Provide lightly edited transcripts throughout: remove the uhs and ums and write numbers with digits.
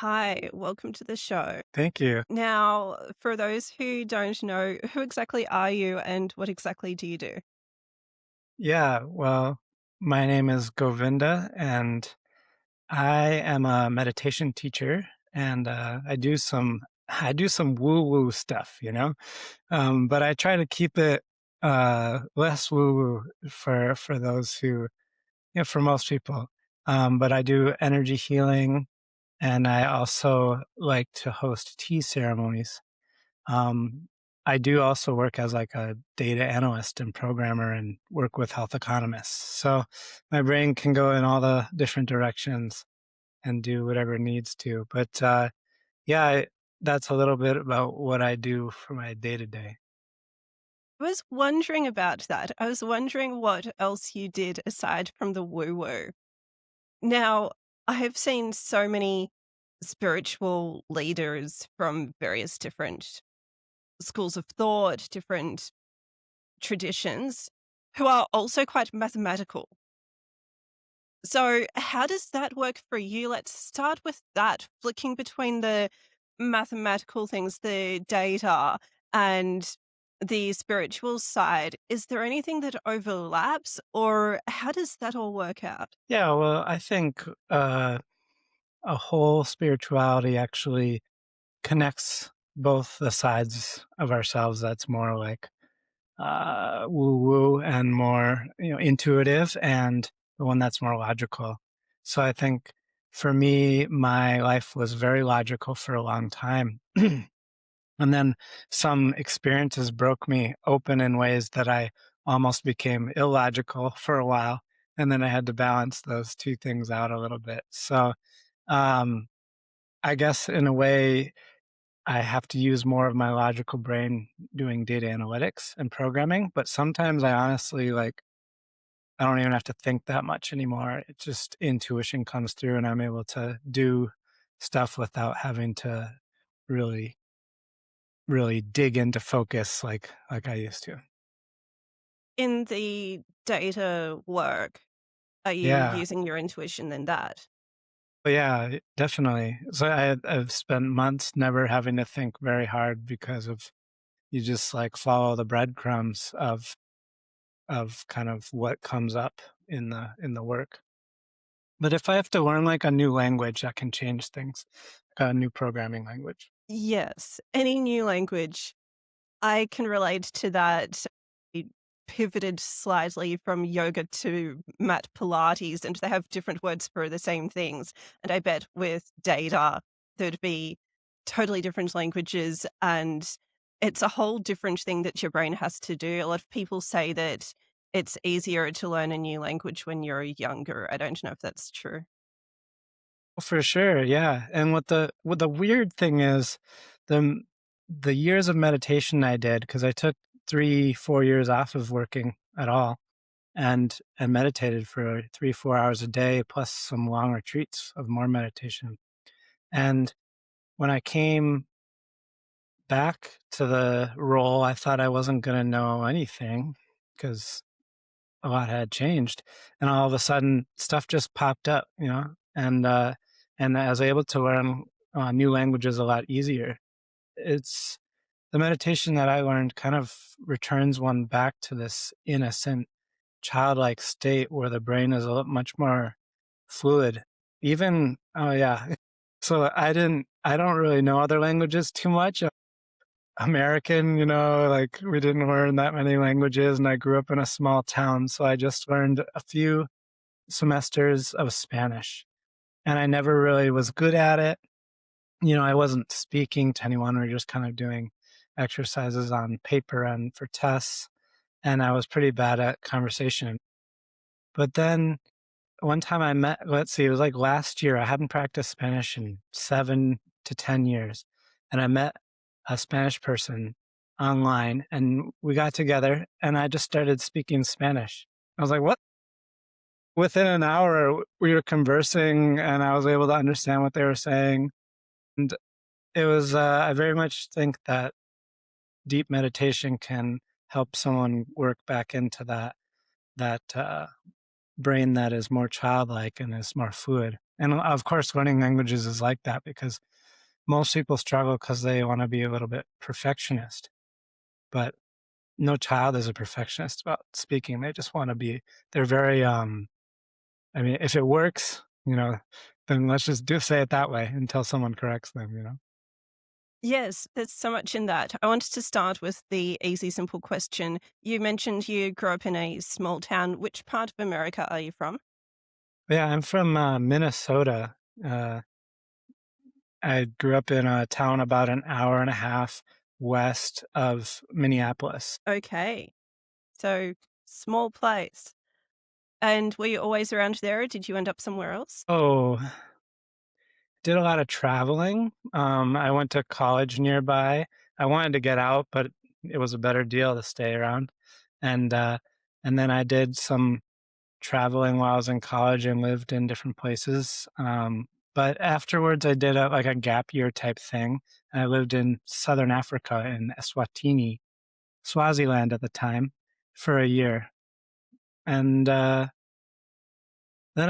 Hi, welcome to the show. Thank you. Now, for those who don't know, who exactly are you and what exactly do you do? Yeah, well, my name is Govinda, and I am a meditation teacher, and I do some woo-woo stuff, but I try to keep it less woo-woo for those for most people. But I do energy healing, and I also like to host tea ceremonies. Um, I do also work as like a data analyst and programmer and work with health economists. So my brain can go in all the different directions and do whatever it needs to. But yeah, that's a little bit about what I do for my day to day. I was wondering about that. I was wondering what else you did aside from the woo woo. Now, I have seen so many spiritual leaders from various different schools of thought, different traditions, who are also quite mathematical. So, how does that work for you? Let's start with that, flicking between the mathematical things, the data, and the spiritual side. Is there anything that overlaps, or how does that all work out? Yeah, well, I think a whole spirituality actually connects both the sides of ourselves that's more like woo woo and more intuitive, and the one that's more logical. So I think for me, my life was very logical for a long time. And then some experiences broke me open in ways that I almost became illogical for a while. And then I had to balance those two things out a little bit. So um, I guess in a way, I have to use more of my logical brain doing data analytics and programming, but sometimes I honestly I don't even have to think that much anymore. It just intuition comes through and I'm able to do stuff without having to really really dig into focus like I used to. In the data work, are you Yeah. using your intuition in that? But yeah, definitely. So I've spent months never having to think very hard because of you just like follow the breadcrumbs of kind of what comes up in the work. But if I have to learn like a new language, that can change things, like a new programming language. Yes, any new language. I can relate to that. It pivoted slightly from yoga to mat Pilates, and they have different words for the same things. And I bet with data, there'd be totally different languages, and it's a whole different thing that your brain has to do. A lot of people say that it's easier to learn a new language when you're younger. I don't know if that's true. For sure, yeah. And what the weird thing is, the the years of meditation I did, because I took 3 4 years off of working at all, and meditated for 3 4 hours a day, plus some long retreats of more meditation. And when I came back to the role, I thought I wasn't going to know anything because a lot had changed, and all of a sudden stuff just popped up, and I was able to learn new languages a lot easier. It's the meditation that I learned kind of returns one back to this innocent, childlike state where the brain is a lot much more fluid. Even oh yeah, so I don't really know other languages too much. American, like we didn't learn that many languages, and I grew up in a small town, so I just learned a few semesters of Spanish, and I never really was good at it. I wasn't speaking to anyone. We were just kind of doing exercises on paper and for tests, and I was pretty bad at conversation. But then one time I met, let's see, it was like last year. I hadn't practiced Spanish in 7 to 10 years, and I met a Spanish person online, and we got together, and I just started speaking Spanish. I was like, "What?" Within an hour, we were conversing, and I was able to understand what they were saying. And it was, I very much think that deep meditation can help someone work back into that brain that is more childlike and is more fluid. And of course, learning languages is like that because most people struggle because they want to be a little bit perfectionist. But no child is a perfectionist about speaking. They just want to be, they're very, I mean, if it works, then let's just do say it that way until someone corrects them. Yes, there's so much in that. I wanted to start with the easy, simple question. You mentioned you grew up in a small town. Which part of America are you from? But yeah, I'm from Minnesota. Uh, I grew up in a town about an hour and a half west of Minneapolis. Okay, so small place. And were you always around there, or did you end up somewhere else? Oh, did a lot of traveling. I went to college nearby. I wanted to get out, but it was a better deal to stay around. And and then I did some traveling while I was in college and lived in different places. But afterwards, I did like a gap year type thing. And I lived in Southern Africa in Eswatini, Swaziland at the time, for a year. And then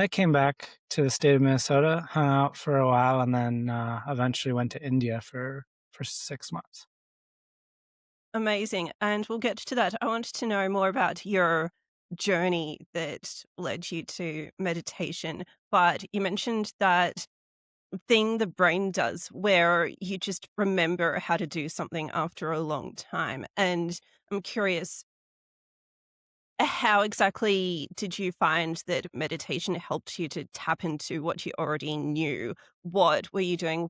I came back to the state of Minnesota, hung out for a while, and then eventually went to India for 6 months. Amazing. And we'll get to that. I wanted to know more about your journey that led you to meditation. But you mentioned that thing the brain does where you just remember how to do something after a long time. And I'm curious, how exactly did you find that meditation helped you to tap into what you already knew? What were you doing?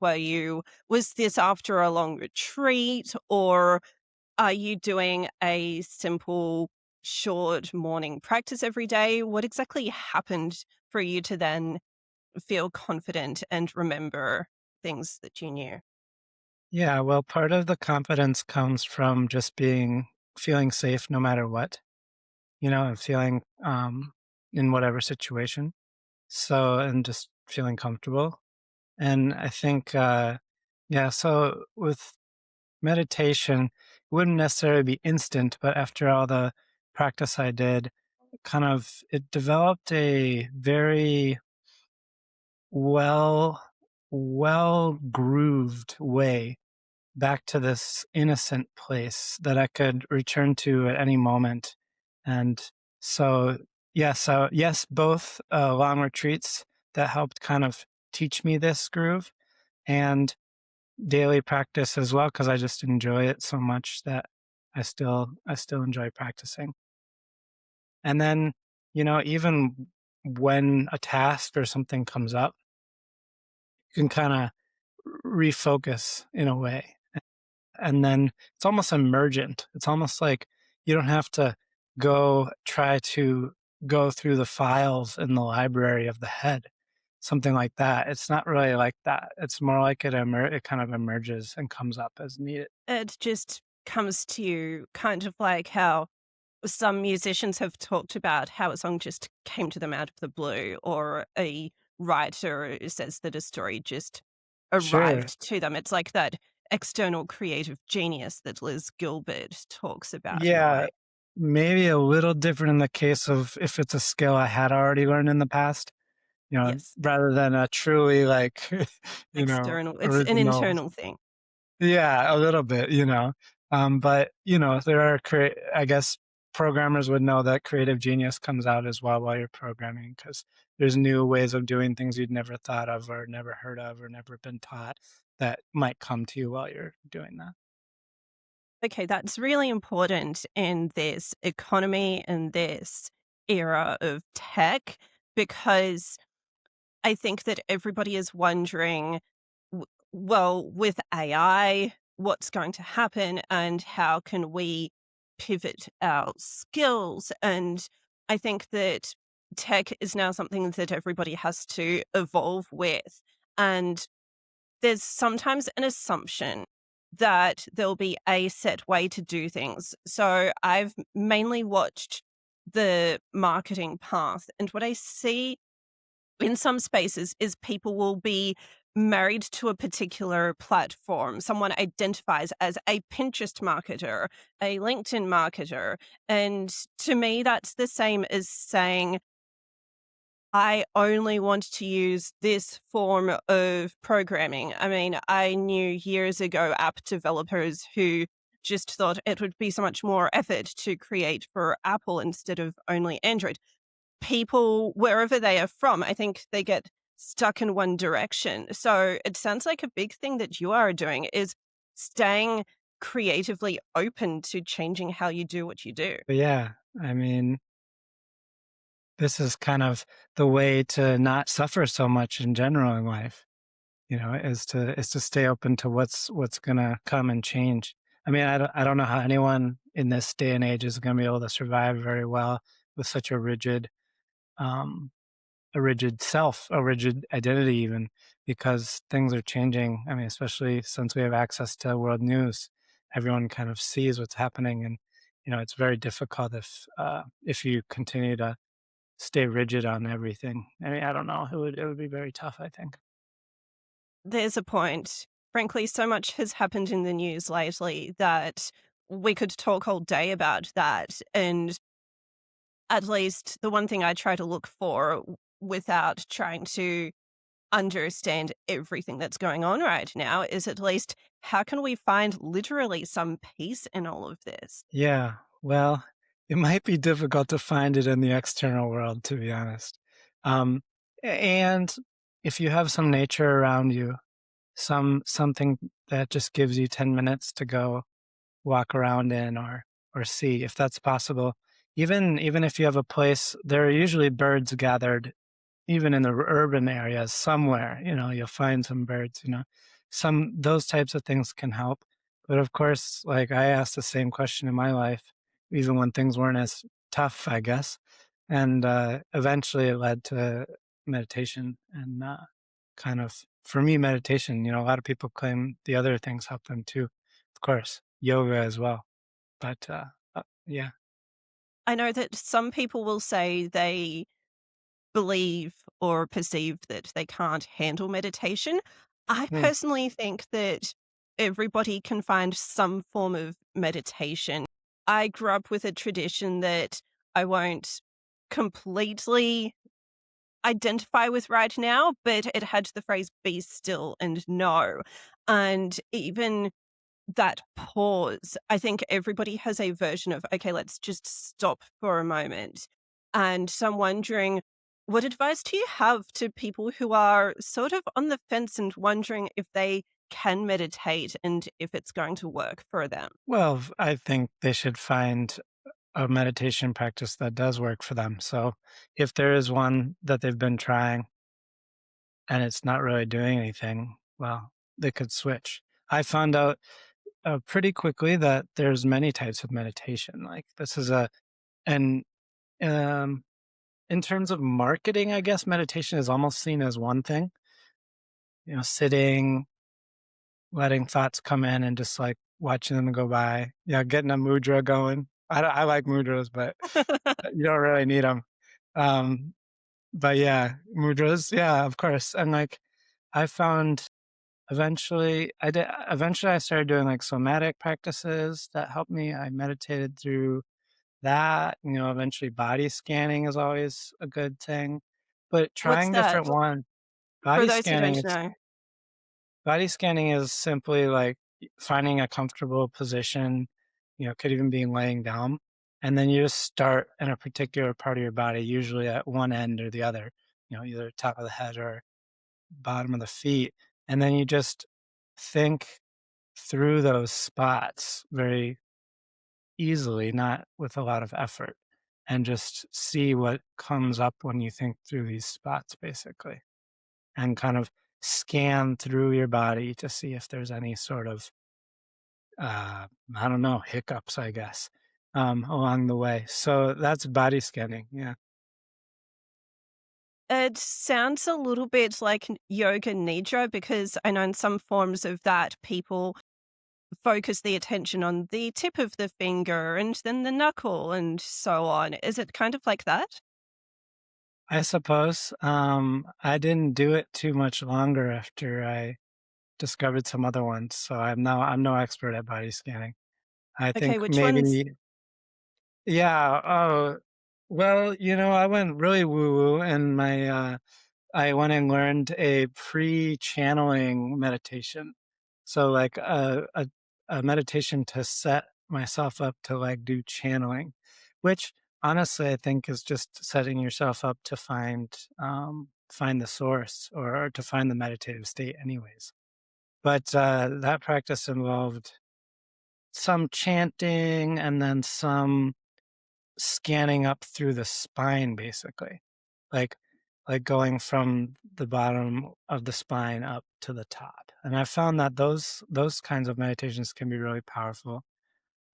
Was this after a long retreat, or are you doing a simple short morning practice every day? What exactly happened for you to then feel confident and remember things that you knew? Yeah, well, part of the confidence comes from just feeling safe no matter what, and feeling in whatever situation. So, and just feeling comfortable. And I think, yeah, so with meditation, it wouldn't necessarily be instant, but after all the practice I did, it developed a very well well grooved way back to this innocent place that I could return to at any moment. And so, yes, both long retreats that helped kind of teach me this groove, and daily practice as well, because I just enjoy it so much that I still enjoy practicing. And then, even when a task or something comes up, you can kind of refocus in a way. And then it's almost emergent. It's almost like you don't have to try to go through the files in the library of the head, something like that. It's not really like that. It's more like it kind of emerges and comes up as needed. It just comes to you kind of like how some musicians have talked about how a song just came to them out of the blue, or a writer says that a story just Sure. arrived to them. It's like that external creative genius that Liz Gilbert talks about in a Yeah, way. maybe a little different in the case of if it's a skill I had already learned in the past, Yes, rather than a truly like, external. It's an original. internal thing. Yeah, a little bit, but, there are I guess programmers would know that creative genius comes out as well while you're programming because there's new ways of doing things you'd never thought of or never heard of or never been taught that might come to you while you're doing that. Okay, that's really important in this economy, in this era of tech, because I think that everybody is wondering, well, with AI, what's going to happen and how can we pivot our skills? And I think that tech is now something that everybody has to evolve with. And there's sometimes an assumption that there'll be a set way to do things. So I've mainly watched the marketing path. And what I see in some spaces is people will be married to a particular platform. Someone identifies as a Pinterest marketer, a LinkedIn marketer. And to me, that's the same as saying, I only want to use this form of programming. I mean, I knew years ago app developers who just thought it would be so much more effort to create for Apple instead of only Android. People, wherever they are from, I think they get stuck in one direction. So it sounds like a big thing that you are doing is staying creatively open to changing how you do what you do. But yeah, I mean, this is kind of the way to not suffer so much in general in life, is to stay open to what's gonna come and change. I mean, I don't know how anyone in this day and age is gonna be able to survive very well with such um, a rigid self, a rigid identity even, because things are changing. I mean, especially since we have access to world news, everyone kind of sees what's happening, and it's very difficult if you continue to stay rigid on everything. I mean, I don't know. It would be very tough, I think. There's a point. Frankly, so much has happened in the news lately that we could talk all day about that. And at least the one thing I try to look for without trying to understand everything that's going on right now is at least how can we find literally some peace in all of this? Yeah. Well, it might be difficult to find it in the external world, to be honest. Um, and if you have some nature around you, something that just gives you 10 minutes to go walk around in or see if that's possible. Even if you have a place, there are usually birds gathered even in the urban areas somewhere, you'll find some birds, some those types of things can help. But of course, like I asked the same question in my life, even when things weren't as tough, I guess. And eventually it led to meditation and kind of, for me, meditation, a lot of people claim the other things help them too. Of course, yoga as well. But yeah. I know that some people will say they believe or perceive that they can't handle meditation. I Hmm. personally think that everybody can find some form of meditation. I grew up with a tradition that I won't completely identify with right now, but it had the phrase be still and know. And even that pause, I think everybody has a version of, okay, let's just stop for a moment. And so I'm wondering, what advice do you have to people who are sort of on the fence and wondering if they can meditate and if it's going to work for them? Well, I think they should find a meditation practice that does work for them. So if there is one that they've been trying and it's not really doing anything, well, they could switch. I found out pretty quickly that there's many types of meditation. Like this is and um, in terms of marketing, I guess meditation is almost seen as one thing. Sitting, letting thoughts come in, and just like watching them go by. Yeah, getting a mudra going. I like mudras, but you don't really need them. Um, but yeah, mudras, yeah, of course. And like I found eventually I started doing like somatic practices that helped me. I meditated through that, eventually body scanning is always a good thing. But What's trying that? different one, For body those who scanning, don't it's know. body scanning is simply like finding a comfortable position, could even be laying down. And then you just start in a particular part of your body, usually at one end or the other, either top of the head or bottom of the feet. And then you just think through those spots very easily, not with a lot of effort, and just see what comes up when you think through these spots, basically, and kind of scan through your body to see if there's any sort of, I don't know, hiccups, I guess, along the way. So that's body scanning. Yeah. It sounds a little bit like yoga nidra because I know in some forms of that people focus the attention on the tip of the finger and then the knuckle and so on. Is it kind of like that? I suppose. I didn't do it too much longer after I discovered some other ones, so I'm no expert at body scanning. I Okay, think which ones? maybe, yeah. Oh. Well, I went really woo-woo, and I went and learned a pre-channeling meditation. So, like, a meditation to set myself up to, like, do channeling, which honestly I think is just setting yourself up to find the source, or to find the meditative state anyways. But, that practice involved some chanting and then some scanning up through the spine, basically, like going from the bottom of the spine up to the top. And I found that those kinds of meditations can be really powerful.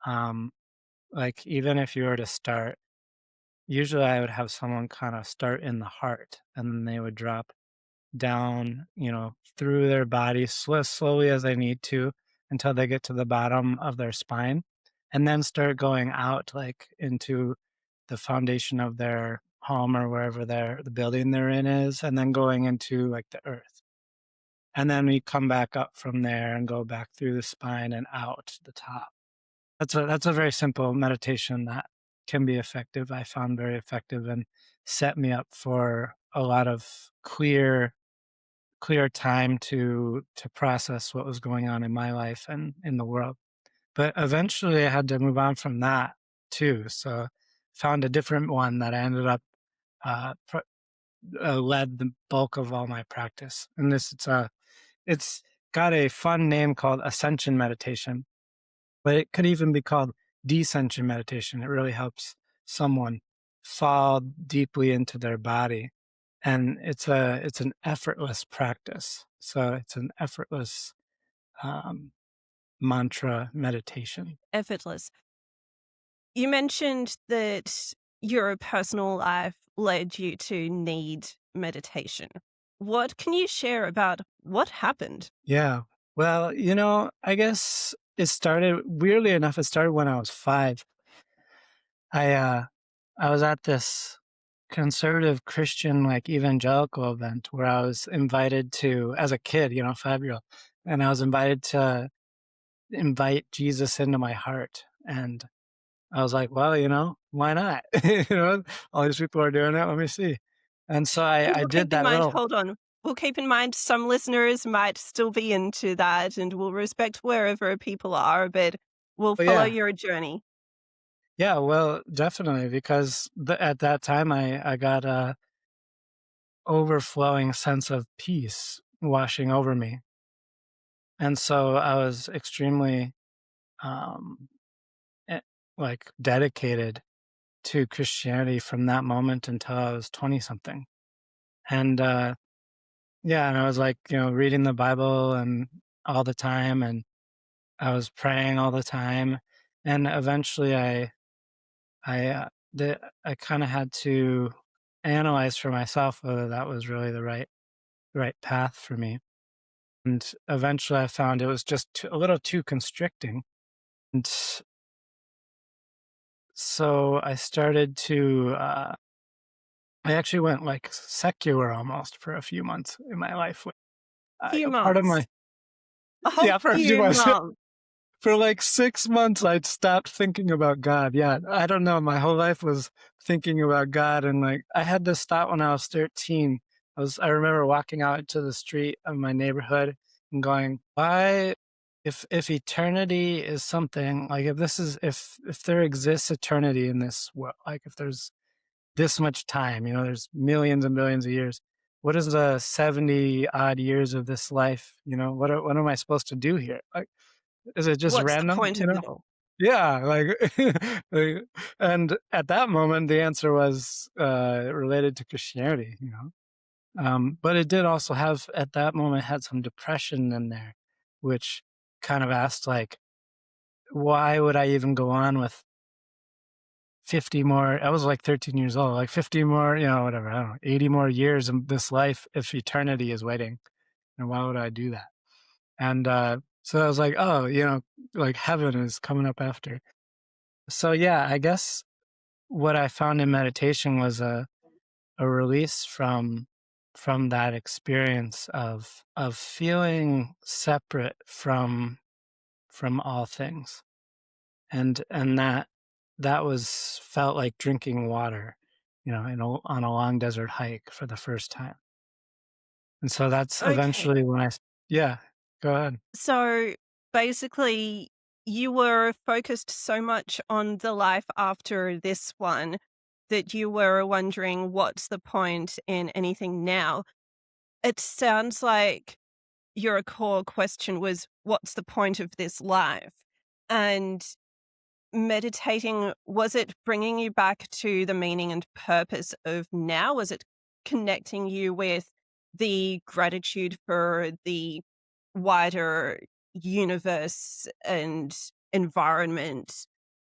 Um, like, even if you were to start, usually I would have someone kind of start in the heart, and then they would drop down, through their body slowly as they need to, until they get to the bottom of their spine, and then start going out, like, into the foundation of their home, or wherever the building they're in is, and then going into, like, the earth. And then we come back up from there and go back through the spine and out the top. That's a very simple meditation that can be effective. I found very effective, and set me up for a lot of clear time to process what was going on in my life and in the world. But eventually I had to move on from that too. So found a different one that I ended up led the bulk of all my practice. And it's got a fun name called ascension meditation, but it could even be called descension meditation. It really helps someone fall deeply into their body, and it's an effortless practice. So it's an effortless um, mantra meditation. Effortless. You mentioned that your personal life led you to need meditation. What can you share about what happened? Yeah. Well, I guess it started, weirdly enough, it started when I was 5. I uh I was at this conservative Christian, like, evangelical event where I was invited to, as a kid, 5-year-old, and I was invited to invite Jesus into my heart. And I was like, well, why not? All these people are doing it. Let me see. And so And I we'll did keep in that mind, little, hold on. We'll keep in mind some listeners might still be into that, and we'll respect wherever people are, but we'll oh, follow yeah. your journey. Yeah, well, definitely, because at that time I got a overflowing sense of peace washing over me. And so I was extremely, um, eh, like, dedicated to Christianity from that moment until I was 20 something. And, yeah, and I was, like, reading the Bible and all the time, and I was praying all the time. And eventually I, I kind of had to analyze for myself whether that was really the right path for me. And eventually I found it was just a little too constricting. And so I started to, I actually went, like, secular almost for a few months in my life. Few A part of months. my, A whole yeah, for a few few months. months. For like 6 months, I'd stopped thinking about God. Yeah, I don't know. My whole life was thinking about God, and, like, I had this thought when I was 13. I remember walking out into the street of my neighborhood and going, "Why, if eternity is something, like, if there exists eternity in this world, like, if there's this much time, there's millions and billions of years. What is the 70 odd years of this life? What am I supposed to do here? Like, is it just What's the random, point of it all? Yeah, like, like, and at that moment, the answer was, related to Christianity. But it did also have, at that moment, had some depression in there, which kind of asked, like, why would I even go on with 50 more? I was, like, 13 years old, like, 50 more, whatever, I don't know, 80 more years of this life if eternity is waiting, and why would I do that? And, so I was like, "Oh, like, heaven is coming up after." So, yeah, I guess what I found in meditation was a release from that experience of feeling separate from all things. And that was felt like drinking water. on a long desert hike for the first time. And so that's Okay. eventually when yeah, go ahead. So basically, you were focused so much on the life after this one that you were wondering what's the point in anything now. It sounds like your core question was, what's the point of this life? And meditating, was it bringing you back to the meaning and purpose of now? Was it connecting you with the gratitude for the wider universe and environment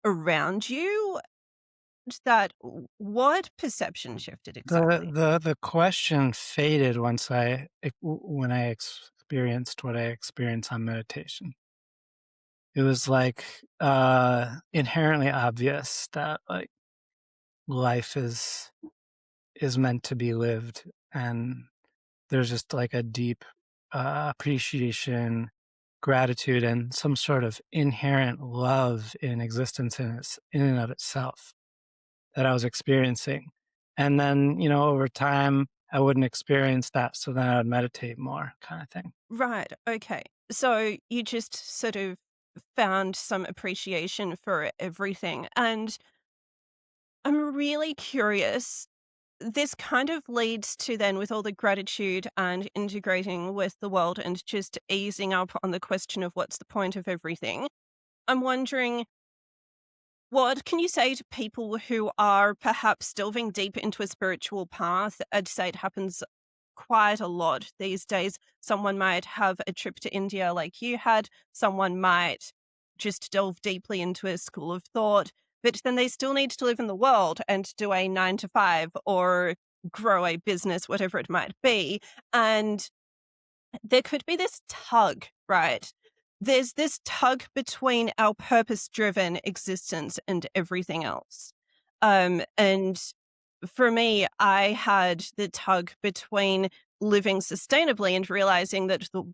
around you? That what perception shifted exactly? The question faded once when I experienced what I experienced on meditation. It was like inherently obvious that like life is meant to be lived, and there's just like a deep appreciation, gratitude, and some sort of inherent love in existence in and of itself that I was experiencing. And then, over time, I wouldn't experience that. So then I would meditate more, kind of thing. Right, okay. So you just sort of found some appreciation for everything, and I'm really curious. This kind of leads to then with all the gratitude and integrating with the world and just easing up on the question of what's the point of everything. I'm wondering, what can you say to people who are perhaps delving deep into a spiritual path? I'd say it happens quite a lot these days. Someone might have a trip to India like you had, someone might just delve deeply into a school of thought, but then they still need to live in the world and do a 9 to 5 or grow a business, whatever it might be. And there could be this tug, right? There's this tug between our purpose driven existence and everything else. And for me, I had the tug between living sustainably and realizing that the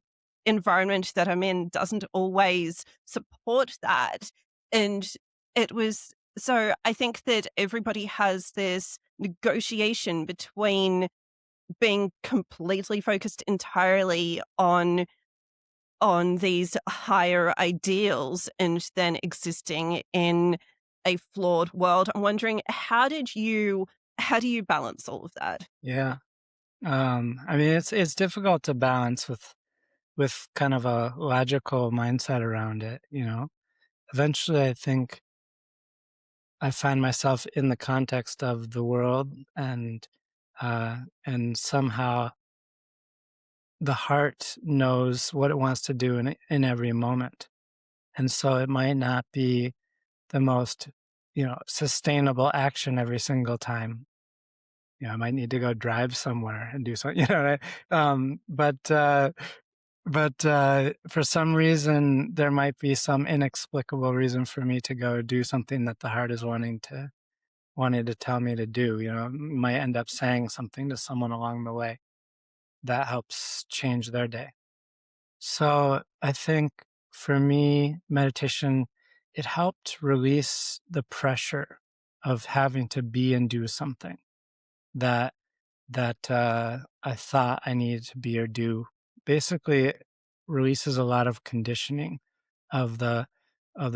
environment that I'm in doesn't always support that. And it was so I think that everybody has this negotiation between being completely focused entirely on these higher ideals and then existing in a flawed world. I'm wondering, how do you balance all of that? Yeah. I mean, it's difficult to balance with kind of a logical mindset around it. Eventually, I think I find myself in the context of the world, and somehow the heart knows what it wants to do in every moment. And so it might not be the most, sustainable action every single time. I might need to go drive somewhere and do something, right? But for some reason, there might be some inexplicable reason for me to go do something that the heart is wanting to tell me to do. Might end up saying something to someone along the way that helps change their day. So I think for me, meditation, it helped release the pressure of having to be and do something that I thought I needed to be or do. Basically, it releases a lot of conditioning of the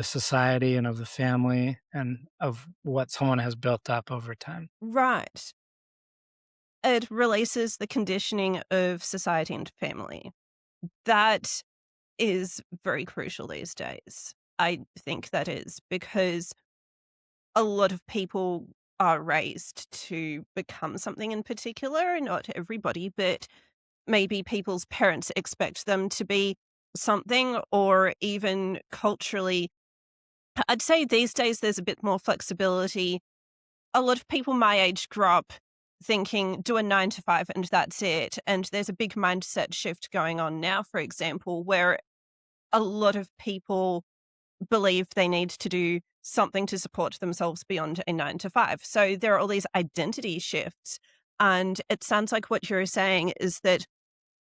society and of the family and of what someone has built up over time. Right. It releases the conditioning of society and family. That is very crucial these days. I think that is because a lot of people are raised to become something in particular, not everybody, but maybe people's parents expect them to be something, or even culturally. I'd say these days there's a bit more flexibility. A lot of people my age grew up thinking, do a 9 to 5 and that's it. And there's a big mindset shift going on now, for example, where a lot of people believe they need to do something to support themselves beyond a 9 to 5. So there are all these identity shifts. And it sounds like what you're saying is that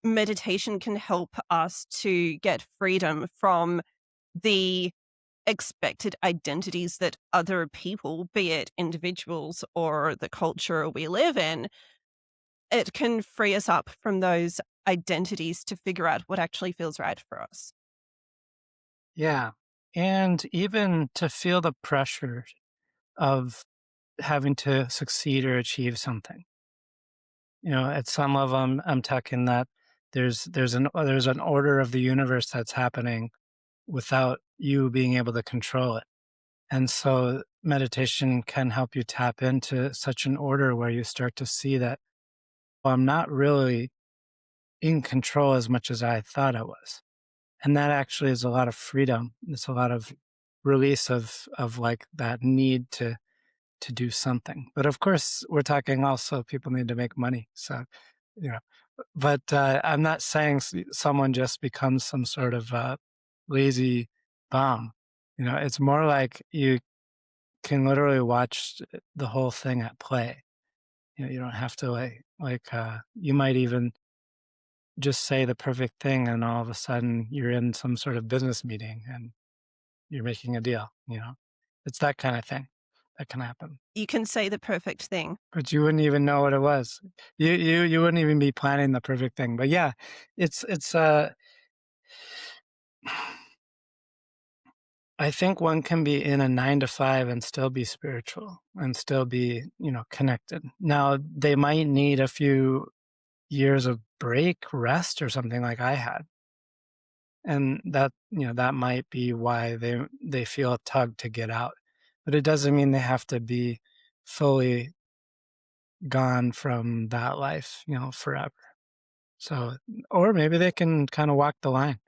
meditation can help us to get freedom from the expected identities that other people, be it individuals or the culture we live in, it can free us up from those identities to figure out what actually feels right for us. Yeah. And even to feel the pressure of having to succeed or achieve something. At some level, I'm talking that there's an order of the universe that's happening without you being able to control it. And so meditation can help you tap into such an order where you start to see that, well, I'm not really in control as much as I thought I was. And that actually is a lot of freedom. It's a lot of release of like that need to do something. But of course, we're talking also people need to make money. So, you know, but I'm not saying someone just becomes some sort of lazy bum. It's more like you can literally watch the whole thing at play. You don't have to you might even just say the perfect thing, and all of a sudden you're in some sort of business meeting and you're making a deal. It's that kind of thing that can happen. You can say the perfect thing. But you wouldn't even know what it was. You wouldn't even be planning the perfect thing. But yeah, it's I think one can be in a 9 to 5 and still be spiritual and still be, connected. Now they might need a few years of break, rest, or something like I had. And that might be why they feel a tug to get out. But it doesn't mean they have to be fully gone from that life, forever. So, or maybe they can kind of walk the line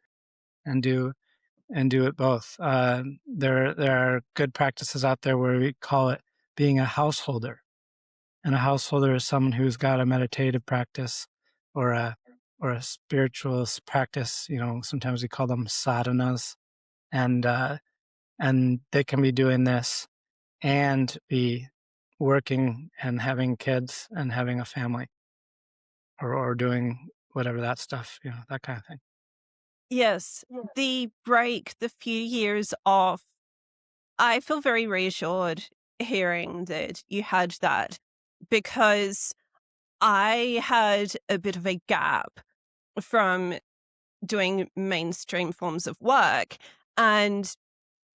and do it both. There are good practices out there where we call it being a householder, and a householder is someone who's got a meditative practice or a spiritual practice. Sometimes we call them sadhanas, and they can be doing this and be working and having kids and having a family, or doing whatever that stuff, that kind of thing. Yes, the break, the few years off, I feel very reassured hearing that you had that because I had a bit of a gap from doing mainstream forms of work. And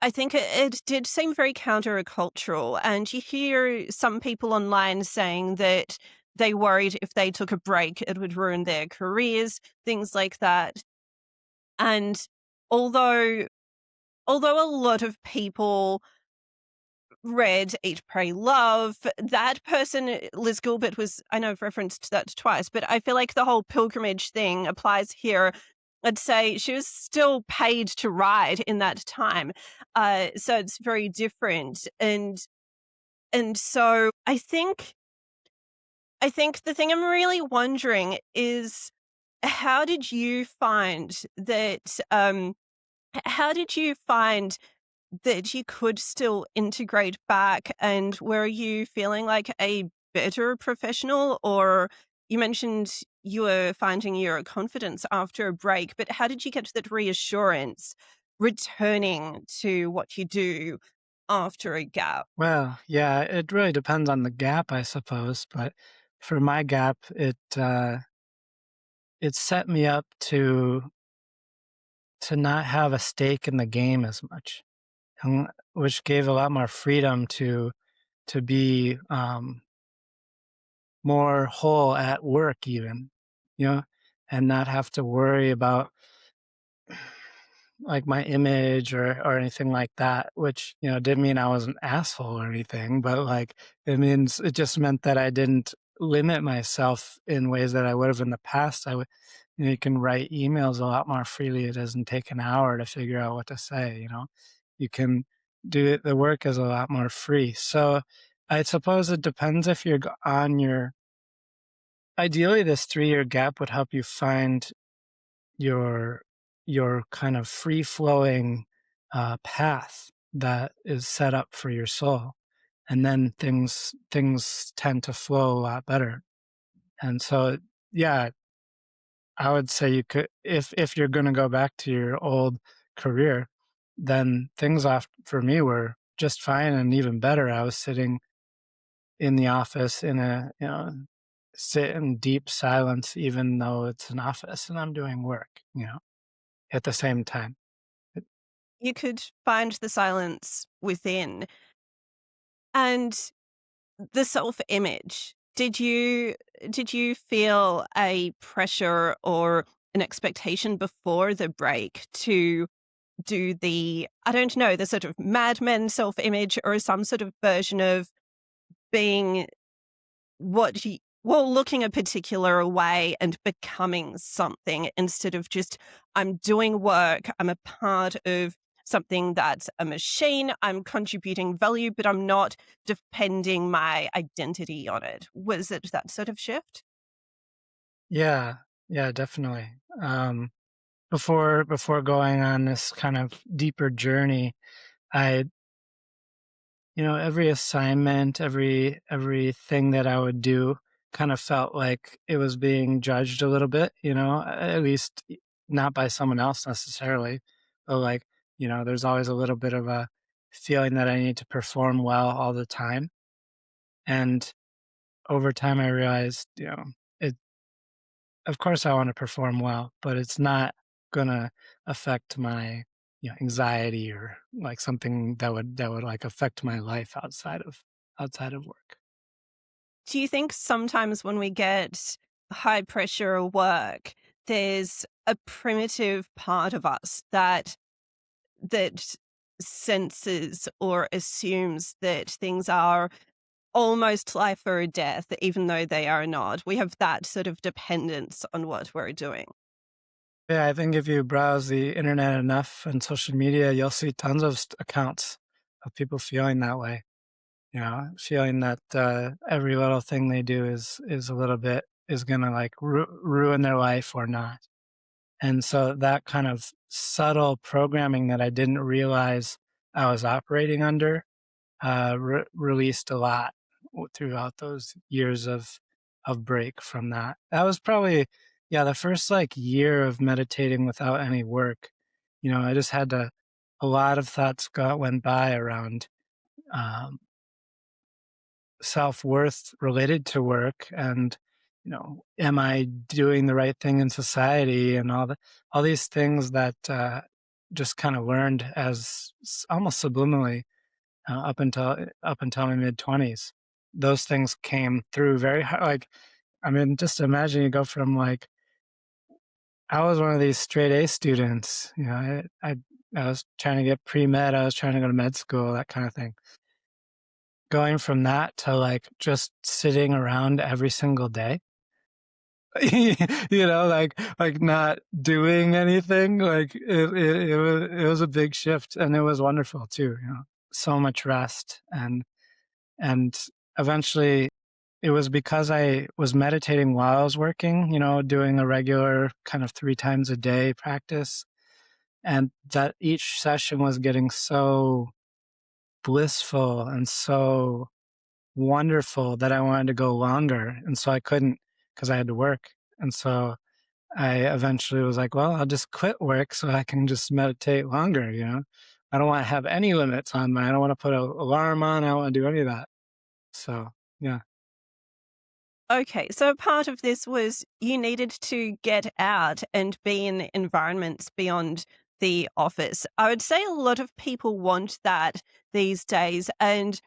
I think it did seem very countercultural. And you hear some people online saying that they worried if they took a break, it would ruin their careers, things like that. And although although a lot of people read Eat, Pray, Love, that person, Liz Gilbert, was, I know I've referenced that twice, but I feel like the whole pilgrimage thing applies here. I'd say she was still paid to ride in that time. So it's very different. And so I think the thing I'm really wondering is how did you find that how did you find that you could still integrate back, and were you feeling like a better professional? Or you mentioned you were finding your confidence after a break, but how did you get that reassurance returning to what you do after a gap? Well, yeah, it really depends on the gap, I suppose. But for my gap, it set me up to not have a stake in the game as much, which gave a lot more freedom to be more whole at work, even, you know, and not have to worry about like my image or anything like that, which, didn't mean I was an asshole or anything, but like it just meant that I didn't limit myself in ways that I would have in the past. You can write emails a lot more freely. It doesn't take an hour to figure out what to say. You can do it. The work is a lot more free. So I suppose it depends if you're on ideally this 3-year gap would help you find your kind of free flowing path that is set up for your soul, and then things tend to flow a lot better. And so, yeah, I would say you could, if you're going to go back to your old career, then things off for me were just fine and even better. I was sitting in the office in a, sit in deep silence, even though it's an office and I'm doing work, at the same time. You could find the silence within. And the self-image, did you feel a pressure or an expectation before the break to do the, I don't know, the sort of Mad Men self-image or some sort of version of being what you well, looking a particular way and becoming something instead of just, I'm doing work, I'm a part of something that's a machine, I'm contributing value, but I'm not depending my identity on it. Was it that sort of shift? Yeah, yeah, definitely. Um, before going on this kind of deeper journey, I, every assignment, everything that I would do kind of felt like it was being judged a little bit, at least not by someone else necessarily, but like, there's always a little bit of a feeling that I need to perform well all the time. And over time I realized, it of course I want to perform well, but it's not gonna affect my, anxiety or like something that would like affect my life outside of work. Do you think sometimes when we get high pressure work, there's a primitive part of us that senses or assumes that things are almost life or death, even though they are not. We have that sort of dependence on what we're doing. Yeah, I think if you browse the internet enough and social media, you'll see tons of accounts of people feeling that way. Feeling that every little thing they do is a little bit is gonna like ruin their life or not. And so that kind of subtle programming that I didn't realize I was operating under released a lot throughout those years of break from that. That was probably, yeah, the first like year of meditating without any work. I just had to. A lot of thoughts went by around um, self worth related to work, and am I doing the right thing in society, and all these things that just kind of learned as almost subliminally up until my mid-20s. Those things came through very hard. Like, I mean, just imagine you go from like I was one of these straight A students. I was trying to get pre-med. I was trying to go to med school, that kind of thing. Going from that to like just sitting around every single day, like not doing anything. Like it was a big shift, and it was wonderful too. So much rest and eventually it was because I was meditating while I was working, doing a regular kind of 3 times a day practice. And that each session was getting so blissful and so wonderful that I wanted to go longer. And so I couldn't because I had to work. And so I eventually was like, well, I'll just quit work so I can just meditate longer. I don't want to have any limits on I don't want to put an alarm on. I don't want to do any of that. So, yeah. Okay, so part of this was you needed to get out and be in environments beyond the office. I would say a lot of people want that these days, and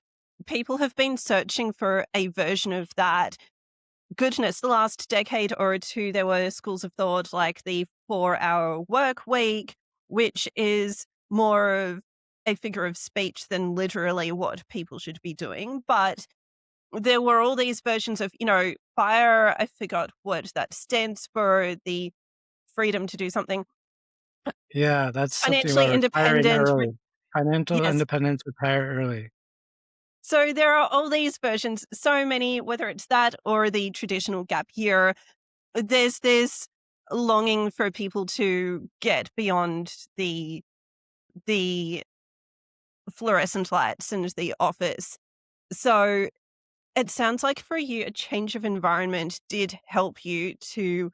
people have been searching for a version of that. Goodness, the last decade or two, there were schools of thought like the 4-hour work week, which is more of a figure of speech than literally what people should be doing. But there were all these versions of, FIRE, I forgot what that stands for, the freedom to do something, Yeah, that's something financially about retiring independent. early. Financial Yes. independence, retire early. So there are all these versions, so many, whether it's that or the traditional gap year. There's this longing for people to get beyond the fluorescent lights and the office. So it sounds like for you, a change of environment did help you to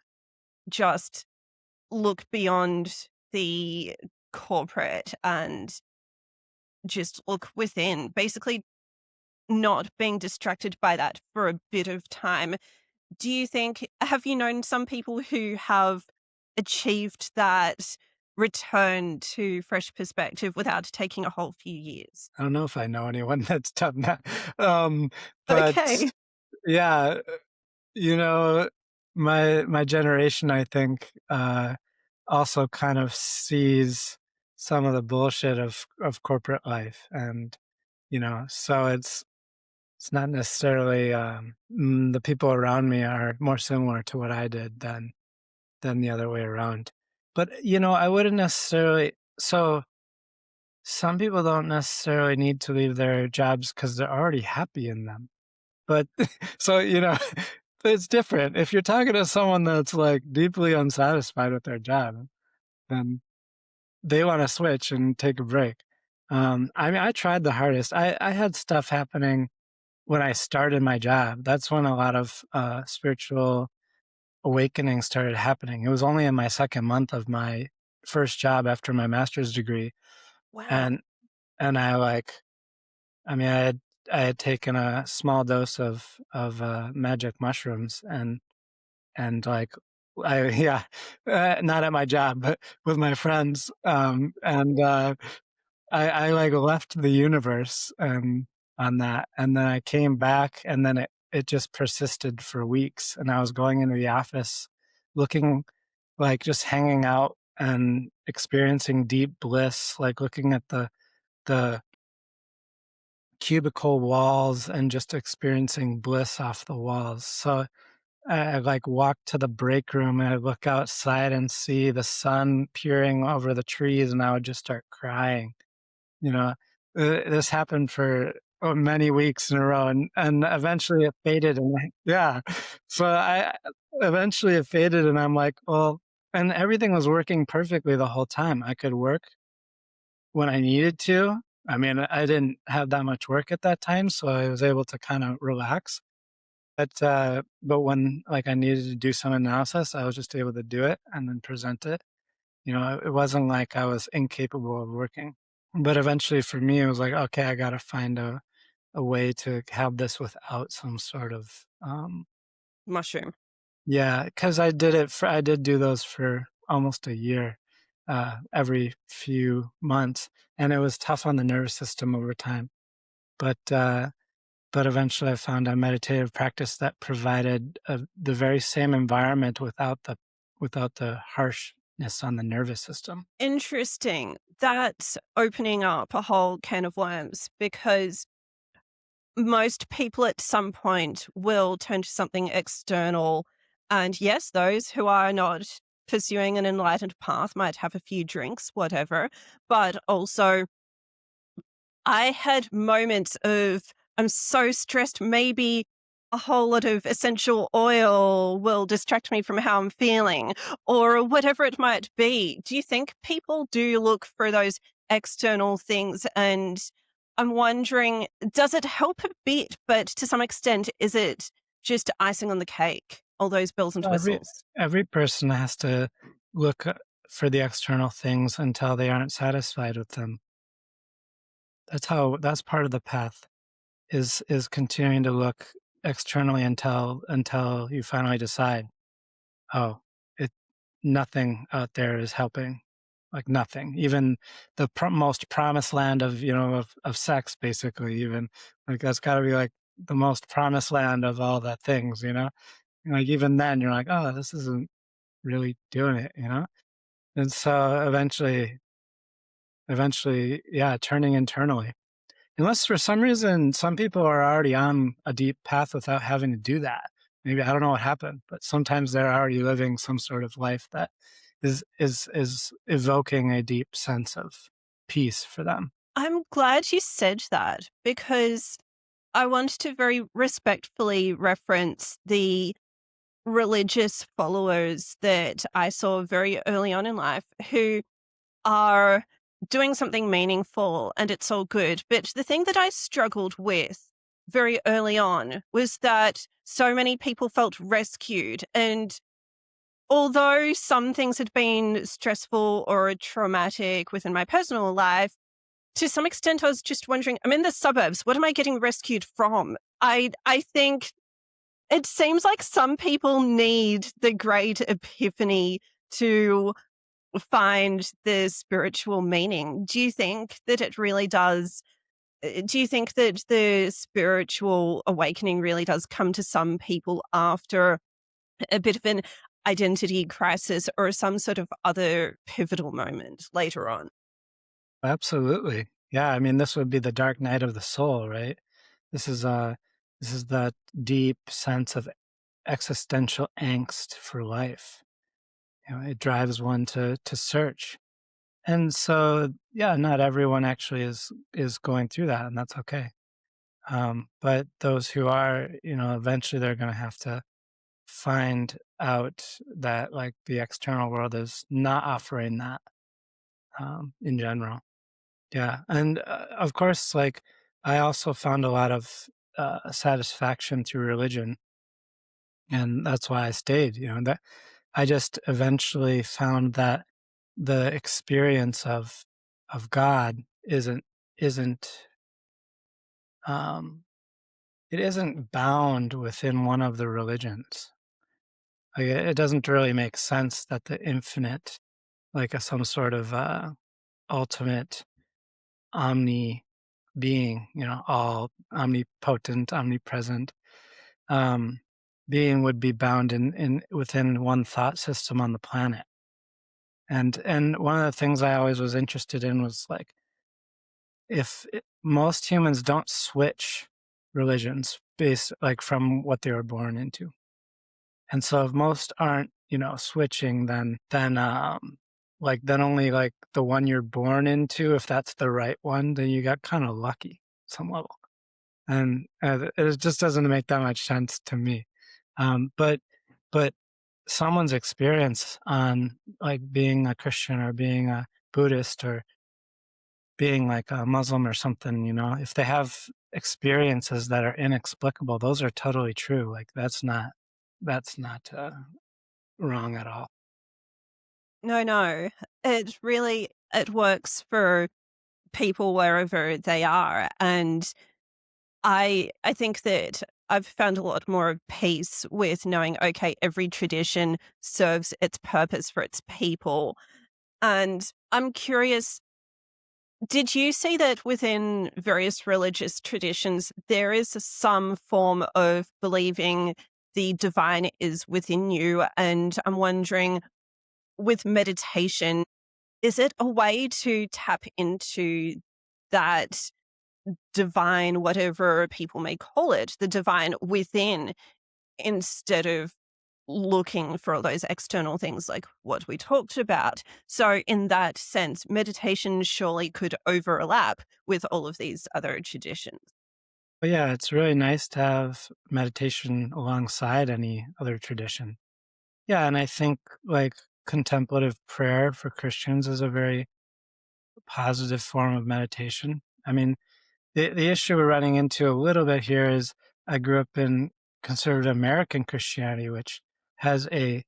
just look beyond the corporate and just look within, basically not being distracted by that for a bit of time. Do you think have you known some people who have achieved that return to fresh perspective without taking a whole few years? I don't know if I know anyone that's done that. Um, but Okay. yeah, you know, my generation, I think, also kind of sees some of the bullshit of corporate life, and so it's not necessarily the people around me are more similar to what I did than the other way around. But I wouldn't necessarily. So some people don't necessarily need to leave their jobs because they're already happy in them. But so it's different. If you're talking to someone that's like deeply unsatisfied with their job, then they want to switch and take a break. I mean, I tried the hardest. I had stuff happening when I started my job. That's when a lot of spiritual awakening started happening. It was only in my second month of my first job after my master's degree, Wow. and I I mean, I had taken a small dose of magic mushrooms, and like I yeah, not at my job, but with my friends, and I like left the universe on that, and then I came back, and then it just persisted for weeks, and I was going into the office, looking like just hanging out and experiencing deep bliss, like looking at the cubicle walls and just experiencing bliss off the walls. So I like walk to the break room and I look outside and see the sun peering over the trees, and I would just start crying. You know, this happened for many weeks in a row, and eventually it faded. And yeah, so I eventually it faded, and I'm like, well, and everything was working perfectly the whole time. I could work when I needed to. I mean, I didn't have that much work at that time, so I was able to kind of relax. But when like I needed to do some analysis, I was just able to do it and then present it. It wasn't like I was incapable of working. But eventually for me, it was like, okay, I got to find a way to have this without some sort of, Mushroom. yeah, because I did do those for almost a year, every few months. And it was tough on the nervous system over time. But, but eventually I found a meditative practice that provided the very same environment without the harshness on the nervous system. Interesting. That's opening up a whole can of worms because most people at some point will turn to something external. And yes, those who are not pursuing an enlightened path might have a few drinks, whatever. But also, I had moments of, I'm so stressed, maybe a whole lot of essential oil will distract me from how I'm feeling, or whatever it might be. Do you think people do look for those external things? And I'm wondering, does it help a bit? But to some extent, is it just icing on the cake? All those bells and Every whistles. every person has to look for the external things until they aren't satisfied with them. That's part of the path is continuing to look externally until you finally decide, oh, it nothing out there is helping, like nothing. Even the most promised land of sex, basically. Even like that's got to be like the most promised land of all the things. Like even then, you're like, oh, this isn't really doing it. And so eventually, yeah, turning internally. Unless for some reason some people are already on a deep path without having to do that. Maybe I don't know what happened, but sometimes they're already living some sort of life that is evoking a deep sense of peace for them. I'm glad you said that because I want to very respectfully reference the religious followers that I saw very early on in life who are doing something meaningful and it's all good. But the thing that I struggled with very early on was that so many people felt rescued. And although some things had been stressful or traumatic within my personal life, to some extent, I was just wondering, I'm in the suburbs. What am I getting rescued from? I think it seems like some people need the great epiphany to find the spiritual meaning. Do you think that it really does? Do you think that the spiritual awakening really does come to some people after a bit of an identity crisis or some sort of other pivotal moment later on? Absolutely. Yeah, I mean, this would be the dark night of the soul, right? This is this is that deep sense of existential angst for life. You know, it drives one to search. And so, yeah, not everyone actually is going through that, and that's okay. But those who are, you know, eventually they're going to have to find out that like the external world is not offering that in general. Yeah, and of course, like I also found a lot of satisfaction through religion, and that's why I stayed. You know, that I just eventually found that the experience of God isn't um, it isn't bound within one of the religions. Like it doesn't really make sense that the infinite, like some sort of ultimate omni being, you know, all omnipotent, omnipresent um, being would be bound in within one thought system on the planet. And one of the things I always was interested in was like if most humans don't switch religions based like from what they were born into. And so if most aren't, you know, switching, then like then only like the one you're born into, if that's the right one, then you got kind of lucky some level. And it just doesn't make that much sense to me. But but someone's experience on like being a Christian or being a Buddhist or being like a Muslim or something, you know, if they have experiences that are inexplicable, those are totally true. Like that's not wrong at all. No, no. It works for people wherever they are, and I think that I've found a lot more peace with knowing, okay, every tradition serves its purpose for its people. And I'm curious, did you see that within various religious traditions, there is some form of believing the divine is within you? And I'm wondering, with meditation, is it a way to tap into that divine, whatever people may call it, the divine within, instead of looking for all those external things like what we talked about? So, in that sense, meditation surely could overlap with all of these other traditions. But yeah, it's really nice to have meditation alongside any other tradition. Yeah, and I think like contemplative prayer for Christians is a very positive form of meditation. I mean, the issue we're running into a little bit here is I grew up in conservative American Christianity, which has a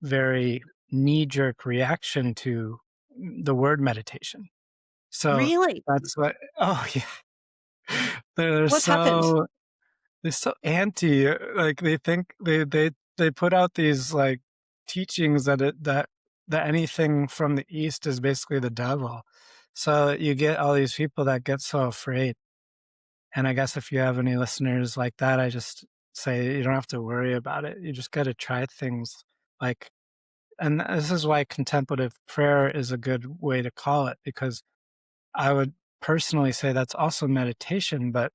very knee jerk reaction to the word meditation. So Really? that's what, oh, yeah. They're What's happened? so, they're so anti, like they think they put out these like teachings that anything from the East is basically the devil. So you get all these people that get so afraid. And I guess if you have any listeners like that, I just say you don't have to worry about it. You just got to try things like, and this is why contemplative prayer is a good way to call it, because I would personally say that's also meditation. But,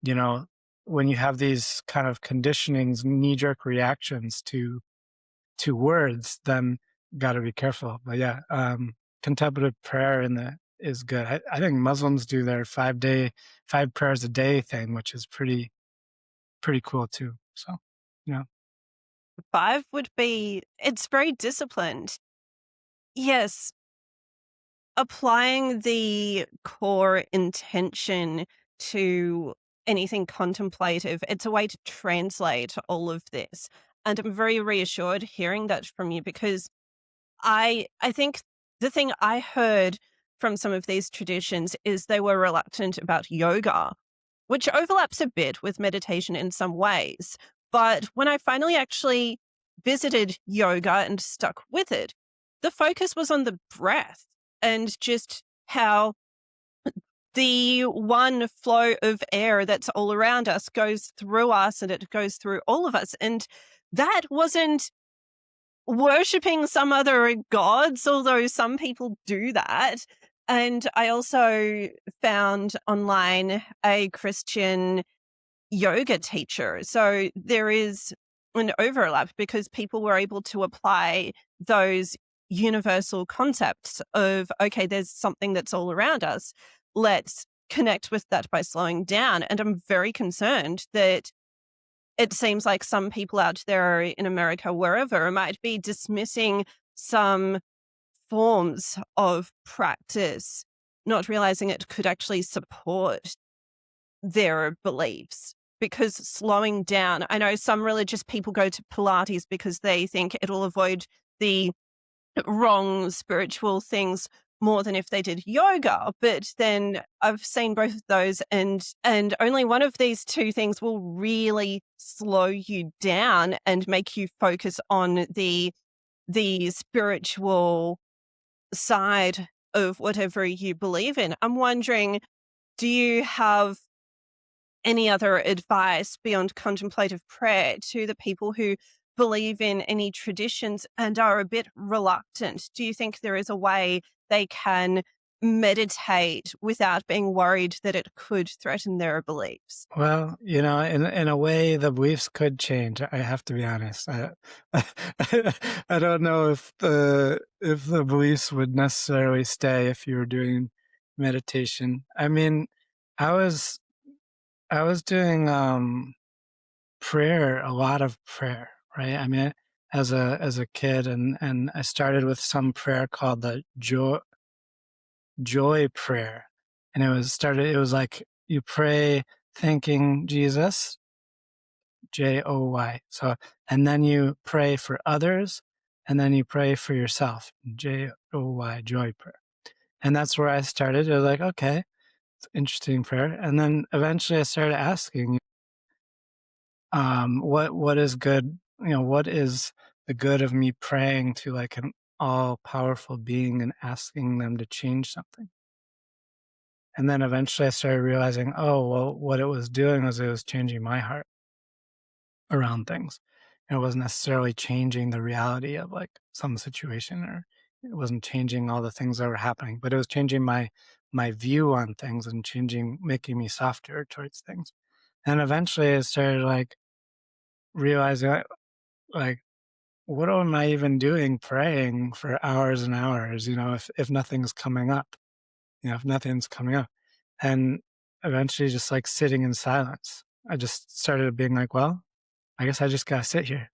you know, when you have these kind of conditionings, knee jerk reactions to words, then got to be careful. But yeah, contemplative prayer in the is good. I think Muslims do their 5 prayers a day thing, which is pretty cool too. So, yeah. 5 would be, it's very disciplined. Yes, applying the core intention to anything contemplative, it's a way to translate all of this. And I'm very reassured hearing that from you because I think the thing I heard from some of these traditions is they were reluctant about yoga, which overlaps a bit with meditation in some ways. But when I finally actually visited yoga and stuck with it, the focus was on the breath and just how the one flow of air that's all around us goes through us and it goes through all of us. And that wasn't worshipping some other gods, although some people do that. And I also found online a Christian yoga teacher. So there is an overlap because people were able to apply those universal concepts of, okay, there's something that's all around us. Let's connect with that by slowing down. And I'm very concerned that it seems like some people out there in America, wherever, might be dismissing some forms of practice, not realizing it could actually support their beliefs. Because slowing down, I know some religious people go to Pilates because they think it'll avoid the wrong spiritual things more than if they did yoga. But then I've seen both of those and only one of these two things will really slow you down and make you focus on the spiritual side of whatever you believe in. I'm wondering, do you have any other advice beyond contemplative prayer to the people who believe in any traditions and are a bit reluctant? Do you think there is a way they can meditate without being worried that it could threaten their beliefs? Well, in a way, the beliefs could change. I have to be honest. I don't know if the beliefs would necessarily stay if you were doing meditation. I mean, I was I was doing prayer, a lot of prayer, right? I mean, as a kid, and I started with some prayer called the joy prayer, and it was like you pray thanking Jesus, Joy. So, and then you pray for others, and then you pray for yourself, Joy, joy prayer. And that's where I started. It was like, okay, it's interesting prayer. And then eventually I started asking, what is good? What is the good of me praying to like an all powerful being and asking them to change something? And then eventually I started realizing, oh, well, what it was doing was it was changing my heart around things. And it wasn't necessarily changing the reality of like some situation, or it wasn't changing all the things that were happening, but it was changing my view on things and making me softer towards things. And eventually I started like realizing like, what am I even doing praying for hours and hours, if nothing's coming up, if nothing's coming up. And eventually just like sitting in silence, I just started being like, well, I guess I just gotta sit here,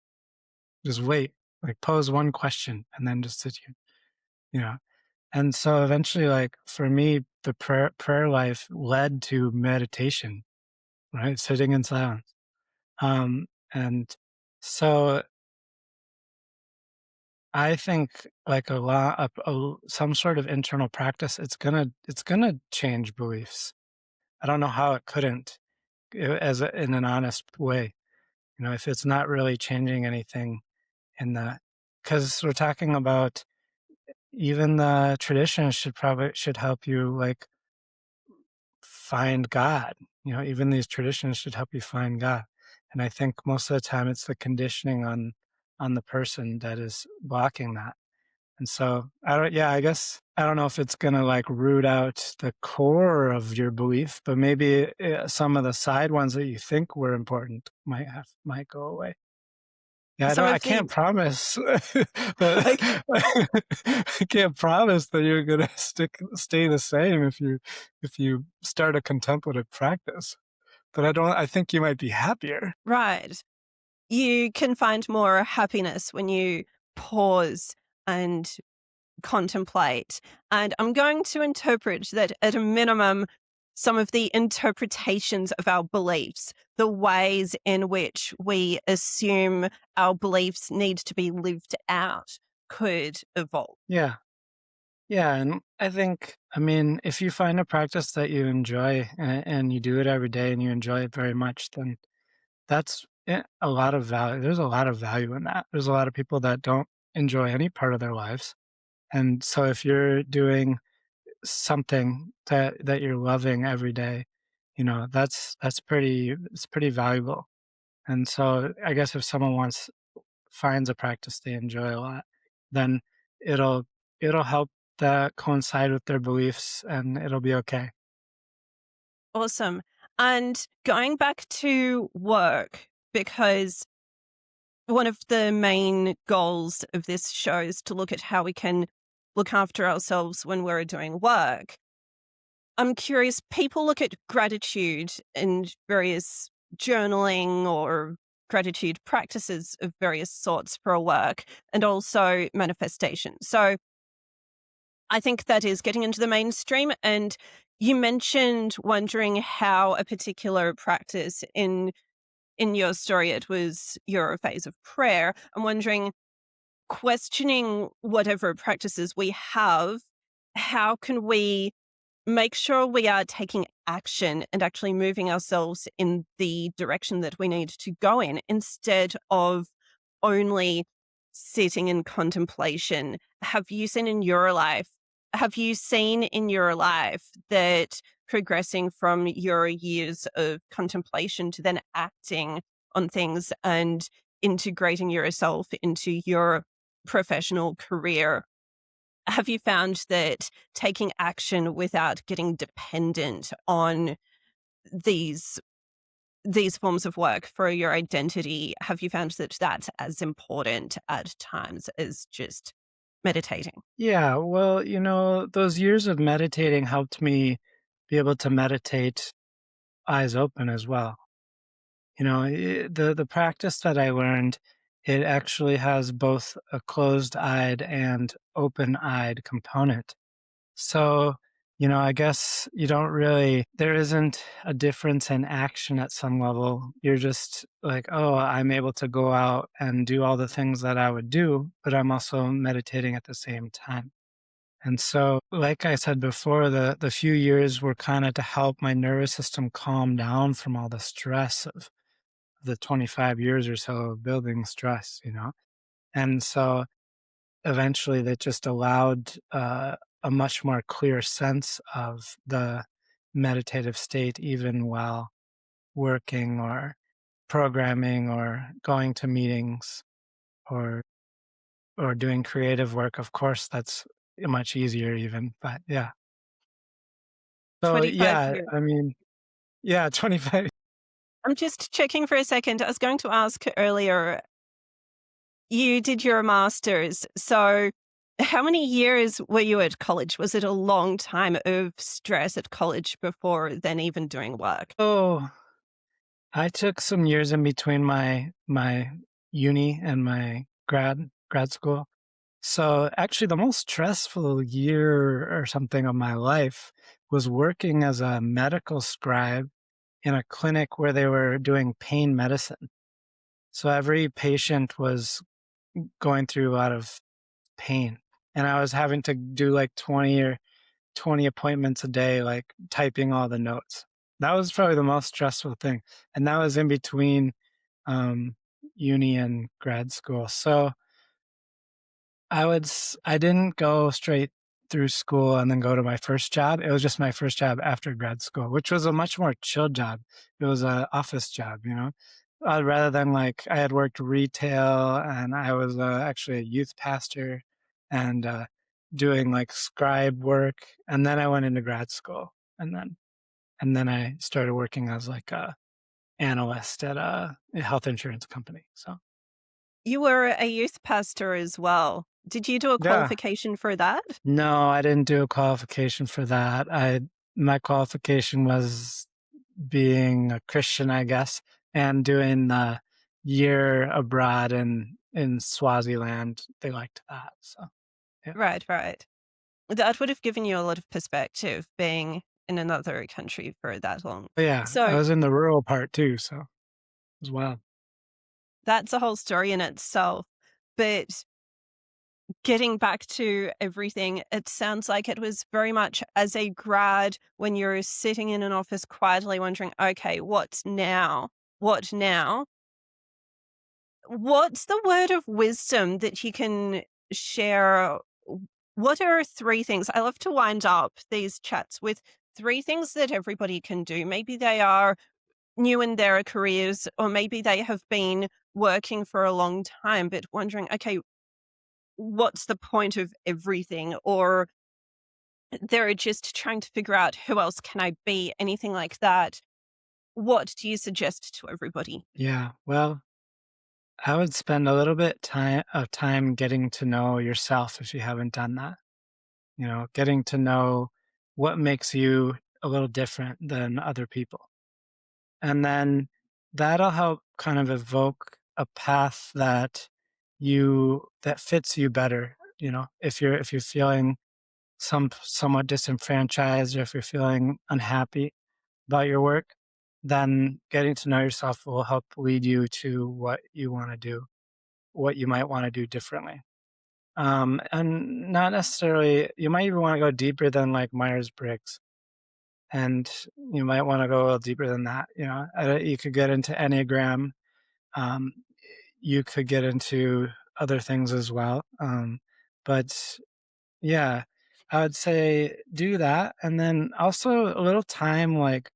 just wait, like pose one question and then just sit here, you know. And so eventually, like for me, the prayer life led to meditation, right? Sitting in silence. And so I think like some sort of internal practice, it's gonna change beliefs. I don't know how it couldn't, in an honest way. If it's not really changing anything in the, because we're talking about even the traditions should help you like find God. Even these traditions should help you find God. And I think most of the time it's the conditioning on the person that is blocking that. And so I guess I don't know if it's going to like root out the core of your belief, but maybe some of the side ones that you think were important might go away. Yeah, Some I of the can't promise that like I can't promise that you're gonna stay the same if you start a contemplative practice. But I think you might be happier. right. You can find more happiness when you pause and contemplate. And I'm going to interpret that at a minimum, some of the interpretations of our beliefs, the ways in which we assume our beliefs need to be lived out could evolve. Yeah. Yeah, and I think, I mean, if you find a practice that you enjoy and you do it every day and you enjoy it very much, then that's a lot of value. There's a lot of value in that. There's a lot of people that don't enjoy any part of their lives. And so if you're doing something that you're loving every day, that's pretty valuable. And so I guess if someone finds a practice they enjoy a lot, then it'll it'll help that coincide with their beliefs and it'll be okay. Awesome. And going back to work, because one of the main goals of this show is to look at how we can look after ourselves when we're doing work. I'm curious, people look at gratitude and various journaling or gratitude practices of various sorts for a work and also manifestation. So I think that is getting into the mainstream. And you mentioned wondering how a particular practice in your story, it was your phase of prayer. I'm wondering, questioning whatever practices we have, how can we make sure we are taking action and actually moving ourselves in the direction that we need to go in instead of only sitting in contemplation? Have you seen in your life that progressing from your years of contemplation to then acting on things and integrating yourself into your professional career, have you found that taking action without getting dependent on these these forms of work for your identity, have you found that that's as important at times as just meditating? Yeah, well, those years of meditating helped me be able to meditate eyes open as well. The practice that I learned, it actually has both a closed-eyed and open-eyed component. So, I guess there isn't a difference in action at some level. You're just like, oh, I'm able to go out and do all the things that I would do, but I'm also meditating at the same time. And so, like I said before, the few years were kind of to help my nervous system calm down from all the stress of the 25 years or so of building stress. And so eventually that just allowed a much more clear sense of the meditative state, even while working or programming or going to meetings or doing creative work. Of course, that's much easier even, but yeah. So 25 yeah, years. I mean, yeah, 25. I'm just checking for a second. I was going to ask earlier, you did your master's. So how many years were you at college? Was it a long time of stress at college before then even doing work? Oh, I took some years in between my uni and my grad school. So actually the most stressful year or something of my life was working as a medical scribe in a clinic where they were doing pain medicine. So every patient was going through a lot of pain and I was having to do like 20 appointments a day, like typing all the notes. That was probably the most stressful thing. And that was in between um, uni and grad school. So I didn't go straight through school and then go to my first job. It was just my first job after grad school, which was a much more chill job. It was a office job. Rather than like I had worked retail and I was actually a youth pastor and doing like scribe work. And then I went into grad school and then I started working as like a analyst at a health insurance company. So You were a youth pastor as well. Did you do a yeah. qualification for that? No, I didn't do a qualification for that. My qualification was being a Christian, I guess, and doing the year abroad in Swaziland. They liked that. So yeah. Right, right. That would have given you a lot of perspective being in another country for that long. But yeah, I So was in the rural part too, so it was wild. that's a whole story in itself. But getting back to everything, it sounds like it was very much as a grad when you're sitting in an office quietly wondering, okay, what's now? What now? What's the word of wisdom that you can share? What are three things? I love to wind up these chats with three things that everybody can do. Maybe they are new in their careers, or maybe they have been working for a long time, but wondering, okay, what's the point of everything? Or they're just trying to figure out who else can I be, anything like that. What do you suggest to everybody? Yeah, well, I would spend a little bit of time getting to know yourself if you haven't done that. You know, getting to know what makes you a little different than other people. And then that'll help kind of evoke a path that fits you better, you know. If you're feeling somewhat disenfranchised, or if you're feeling unhappy about your work, then getting to know yourself will help lead you to what you want to do, what you might want to do differently. And not necessarily, you might even want to go deeper than like Myers Briggs, and you might want to go a little deeper than that. You know, you could get into Enneagram. Um, you could get into other things as well. But yeah, I would say do that, and then also a little time like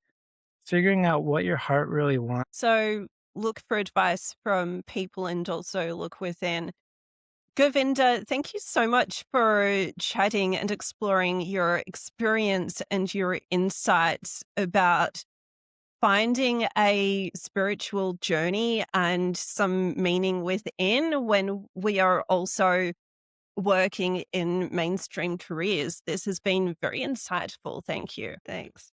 figuring out what your heart really wants. So look for advice from people and also look within. Govinda, thank you so much for chatting and exploring your experience and your insights about finding a spiritual journey and some meaning within when we are also working in mainstream careers. This has been very insightful. Thank you. Thanks.